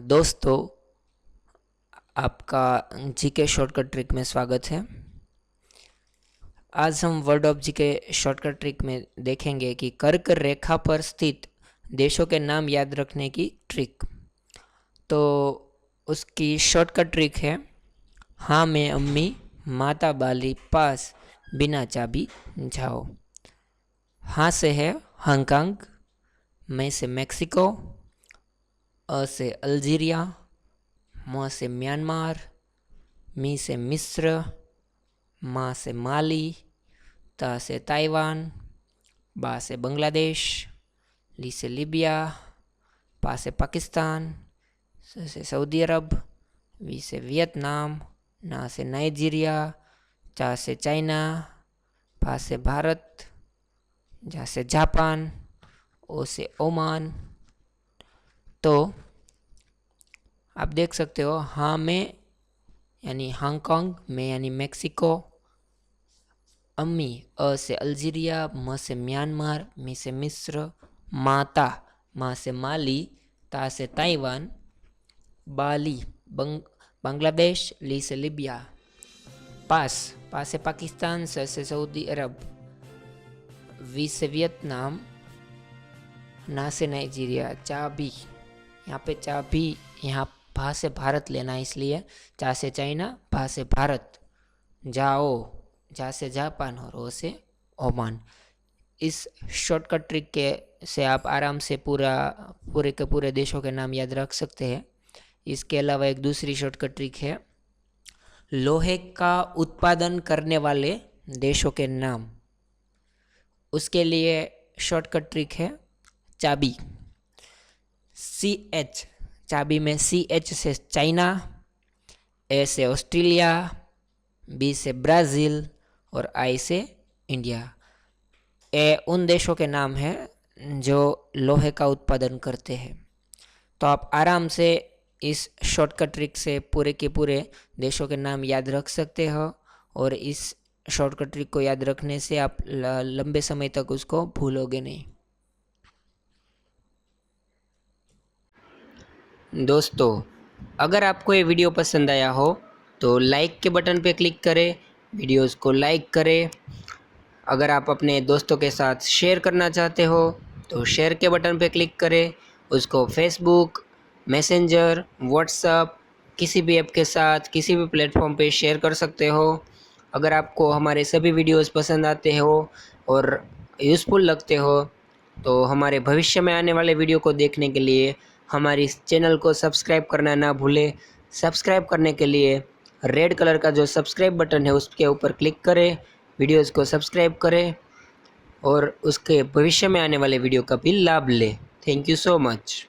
दोस्तों, आपका GK shortcut trick में स्वागत है। आज हम word of GK shortcut trick में देखेंगे कि कर्क रेखा पर स्थित देशों के नाम याद रखने की ट्रिक। तो उसकी शॉर्टकट ट्रिक है, हाँ मैं अम्मी, माता बाली पास, बिना चाबी जाओ। हाँ से है हांगकांग, मैं से मैक्सिको, अ से अल्जीरिया, म से म्यांमार, मी से मिस्र, मा से माली, ता से ताइवान, बा से बांग्लादेश, ली से लीबिया, पा से पाकिस्तान, स से सऊदी अरब, वी से वियतनाम, ना से नाइजीरिया, चा से चाइना, पा से भारत, जा से जापान, ओ से ओमान। तो आप देख सकते हो, हाँ में यानी हांगकांग, में यानी मैक्सिको, अम्मी अ से अल्जीरिया, म से म्यांमार, मी से मिस्र, माता मा से माली, ता से ताइवान, बाली बांग्लादेश, ली से लीबिया, पास से पाकिस्तान, स से सऊदी अरब, वी से वियतनाम, ना से नाइजीरिया, चाबी यहाँ पे चाबी, यहाँ भा से भारत लेना है इसलिए चा से चाइना, भा से भारत, जाओ जा से जापान और ओ से ओमान। इस शॉर्टकट ट्रिक के से आप आराम से पूरे के पूरे देशों के नाम याद रख सकते हैं। इसके अलावा एक दूसरी शॉर्टकट ट्रिक है, लोहे का उत्पादन करने वाले देशों के नाम। उसके लिए शॉर्टकट ट्रिक है चाबी, CH, चाबी में CH से चाइना, ए से ऑस्ट्रेलिया, बी से ब्राज़ील और आई से इंडिया। ए उन देशों के नाम हैं जो लोहे का उत्पादन करते हैं। तो आप आराम से इस शॉर्टकट ट्रिक से पूरे के पूरे देशों के नाम याद रख सकते हो, और इस शॉर्टकट ट्रिक को याद रखने से आप लंबे समय तक उसको भूलोगे नहीं। दोस्तों, अगर आपको ये वीडियो पसंद आया हो तो लाइक के बटन पे क्लिक करें, वीडियोस को लाइक करें। अगर आप अपने दोस्तों के साथ शेयर करना चाहते हो तो शेयर के बटन पे क्लिक करें। उसको फेसबुक, मैसेंजर, व्हाट्सएप, किसी भी ऐप के साथ किसी भी प्लेटफॉर्म पे शेयर कर सकते हो। अगर आपको हमारे सभी वीडियोस पसंद आते हो और यूज़फुल लगते हो तो हमारे भविष्य में आने वाले वीडियो को देखने के लिए हमारे इस चैनल को सब्सक्राइब करना ना भूलें। सब्सक्राइब करने के लिए रेड कलर का जो सब्सक्राइब बटन है उसके ऊपर क्लिक करें, वीडियोस को सब्सक्राइब करें और उसके भविष्य में आने वाले वीडियो का भी लाभ लें। Thank you so much.